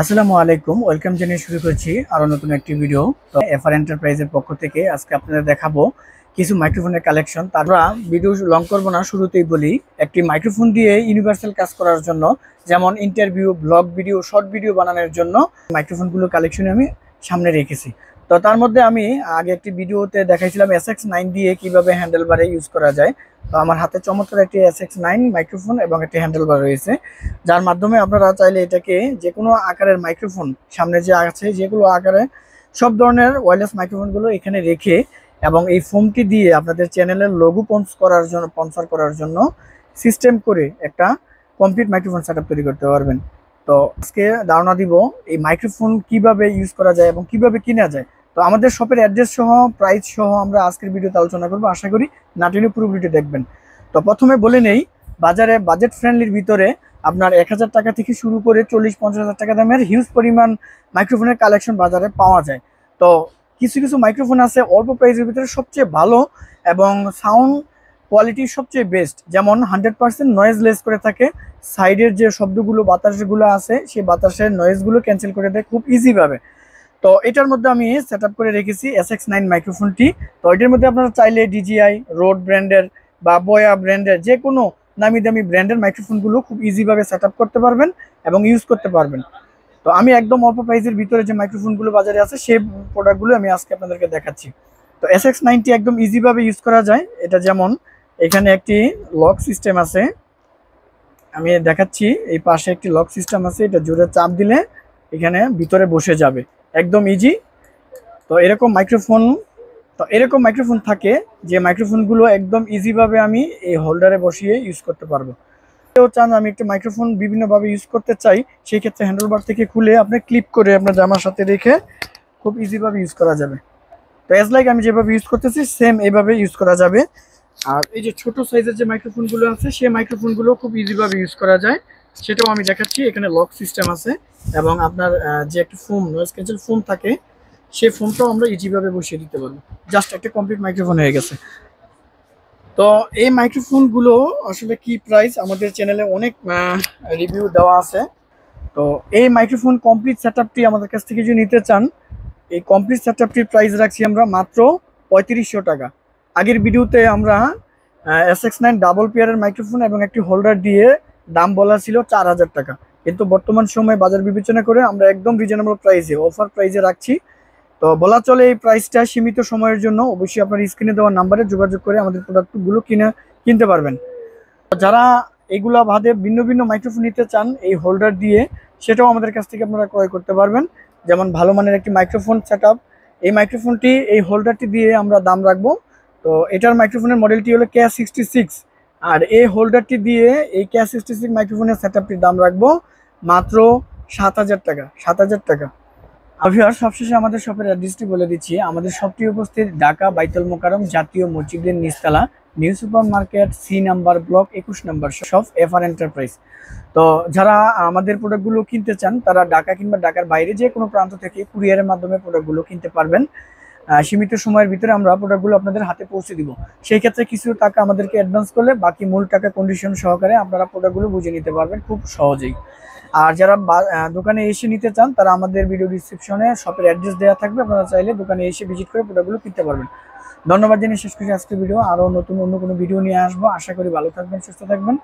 আসসালামু আলাইকুম, ওয়েলকাম জানিয়ে শুরু করছি আরো নতুন একটি ভিডিও। তো এফআর এন্টারপ্রাইজের পক্ষ থেকে আজকে আপনাদের দেখাবো কিছু মাইক্রোফোনের কালেকশন। তারপর ভিডিও লং করব না, শুরুতেই বলি একটি মাইক্রোফোন দিয়ে ইউনিভার্সাল কাজ করার জন্য, যেমন interview, blog video, short video বানানোর জন্য মাইক্রোফোনগুলো কালেকশন আমি সামনে রেখেছি। তো তার মধ্যে আমি আগে একটি ভিডিওতে দেখাইছিলাম SX9 দিয়ে কিভাবে হ্যান্ডেল বারে ইউজ করা যায়। তো আমার হাতে চমৎকার একটি SX9 মাইক্রোফোন এবং একটি হ্যান্ডেল বার রয়েছে, যার মাধ্যমে আপনারা চাইলে এটাকে যে কোনো আকারের মাইক্রোফোন, সামনে যে আছে যেগুলো আকারে সব ধরনের ওয়্যারলেস মাইক্রোফোনগুলো এখানে রেখে এবং এই ফোনটি দিয়ে আপনাদের চ্যানেলের লোগো স্পন্সর করার জন্য সিস্টেম করে একটা কমপ্লিট মাইক্রোফোন সেটআপ তৈরি করতে পারবেন। তো আজকে ধারণা দিব এই মাইক্রোফোন কিভাবে ইউজ করা যায় এবং কিভাবে কিনা যায়। তো আমাদের শপের অ্যাড্রেস সহ প্রাইস সহ আমরা আজকের ভিডিওতে আলোচনা করবো, আশা করি না টেনে পুরো ভিডিও দেখবেন। তো প্রথমে বলে নেই, বাজারে বাজেট ফ্রেন্ডলির ভিতরে আপনার 1000 টাকা থেকে শুরু করে 40-50 হাজার টাকা দামের হিউজ পরিমাণ মাইক্রোফোনের কালেকশন বাজারে পাওয়া যায়। তো কিছু কিছু মাইক্রোফোন আছে অল্প প্রাইসের ভিতরে সবচেয়ে ভালো এবং সাউন্ড কোয়ালিটি সবচেয়ে বেস্ট, যেমন 100% নয়েজলেস করে থাকে। সাইডের যে শব্দগুলো বাতাসগুলো আছে সেই বাতাসের নয়েজগুলো ক্যান্সেল করে দেয় খুব ইজিভাবে। তো এটার মধ্যে আমি সেট আপ করে রেখেছি SX9 মাইক্রোফোনটি। তো এটার মধ্যে আপনারা চাইলে DJI, রোড ব্র্যান্ডের বা বয়া ব্র্যান্ডের যে কোনো নামি দামি ব্র্যান্ডের মাইক্রোফোনগুলো খুব ইজিভাবে সেট আপ করতে পারবেন এবং ইউজ করতে পারবেন। তো আমি একদম অল্প প্রাইসের ভিতরে যে মাইক্রোফোনগুলো বাজারে আছে সেই প্রোডাক্টগুলো আমি আজকে আপনাদেরকে দেখাচ্ছি। তো SX9টি একদম ইজিভাবে ইউজ করা যায়। এটা যেমন এখানে একটি লক সিস্টেম আছে, আমি দেখাচ্ছি। এই পাশে একটি লক সিস্টেম আছে, এটা জোরে চাপ দিলে এখানে ভিতরে বসে যাবে, একদম ইজি। তো এরকম মাইক্রোফোন থাকে যে মাইক্রোফোনগুলো একদম ইজিভাবে আমি এই হোল্ডারে বসিয়ে ইউজ করতে পারবো। কেউ চান আমি একটা মাইক্রোফোন বিভিন্নভাবে ইউজ করতে চাই, সেই ক্ষেত্রে হ্যান্ডেলবার থেকে খুলে আপনি ক্লিপ করে আপনার জামার সাথে রেখে খুব ইজিভাবে ইউজ করা যাবে। তো অ্যাজ লাইক আমি যেভাবে ইউজ করতেছি সেম এইভাবে ইউজ করা যাবে। আর এই যে ছোট সাইজের যে মাইক্রোফোনগুলো আছে সেই মাইক্রোফোনগুলো খুব ইজিভাবে ইউজ করা যায়, সেটাও আমি দেখাচ্ছি। এখানে লক সিস্টেম আছে এবং আপনার যে একটা ফোম, নয়েজ ক্যান্সেল ফোম থাকে, সেই ফোনটাও আমরা ইজিভাবে বসিয়ে দিতে পারবো। জাস্ট একটা কমপ্লিট মাইক্রোফোন হয়ে গেছে। তো এই মাইক্রোফোনগুলো আসলে কি প্রাইস, আমাদের চ্যানেলে অনেক রিভিউ দেওয়া আছে। তো এই মাইক্রোফোন কমপ্লিট সেটআপটি আমাদের কাছ থেকে যদি নিতে চান, এই কমপ্লিট সেটআপটির প্রাইস রাখছি আমরা মাত্র 3500 টাকা। আগের ভিডিওতে আমরা SX9 ডাবল পেয়ারের মাইক্রোফোন এবং একটি হোল্ডার দিয়ে দাম বলা ছিল 4000 টাকা, কিন্তু বর্তমান সময়ে বাজার বিবেচনা করে আমরা একদম রিজনেবল প্রাইসে, অফার প্রাইসে রাখছি। তো বলা চলে এই প্রাইসটা সীমিত সময়ের জন্য। অবশ্যই আপনার স্ক্রিনে দেওয়া নাম্বারে যোগাযোগ করে আমাদের প্রোডাক্টগুলো কিনতে পারবেন। যারা এগুলা বাদে ভিন্ন ভিন্ন মাইক্রোফোন নিতে চান এই হোল্ডার দিয়ে, সেটাও আমাদের কাছ থেকে আপনারা ক্রয় করতে পারবেন। যেমন ভালো মানের একটি মাইক্রোফোন সেটআপ, এই মাইক্রোফোনটি এই হোল্ডারটি দিয়ে আমরা দাম রাখবো। তো এটার মাইক্রোফোনের মডেলটি হলো K66, আর এই হোল্ডারটি দিয়ে এই K66 মাইক্রোফোনের সেটআপটির দাম রাখবো মাত্র 7000 টাকা। 7000 টাকা। ভিউয়ার, সবশেষে আমাদের শপের অ্যাড্রেসটি বলে দিচ্ছি। আমাদের শপটি উপস্থিত ঢাকা বাইতুল মোকাররম জাতীয় মসজিদের নিচতলা, new super market, C number, block 21 নম্বর, শপ এফআর এন্টারপ্রাইজ। তো যারা আমাদের প্রোডাক্টগুলো কিনতে চান তারা ঢাকা কিংবা ঢাকার বাইরে যে কোনো প্রান্ত থেকে কুরিয়ারের মাধ্যমে প্রোডাক্টগুলো কিনতে পারবেন। সীমিত সময়ের ভিতরে আমরা প্রোডাক্টগুলো আপনাদের হাতে পৌঁছে দিব। সেই ক্ষেত্রে কিছু টাকা আমাদেরকে অ্যাডভান্স করলে বাকি মূল টাকা কন্ডিশন সহকারে আপনারা প্রোডাক্টগুলো বুঝে নিতে পারবেন খুব সহজেই। আর যারা দোকানে এসে নিতে চান তারা আমাদের ভিডিও ডিসক্রিপশনে শপের অ্যাড্রেস দেওয়া থাকবে, আপনারা চাইলে দোকানে এসে ভিজিট করে প্রোডাক্টগুলো কিনতে পারবেন। ধন্যবাদ জানিয়ে শেষ করছি আজকের ভিডিও। আরও নতুন অন্য কোনো ভিডিও নিয়ে আসবো। আশা করি ভালো থাকবেন, সুস্থ থাকবেন।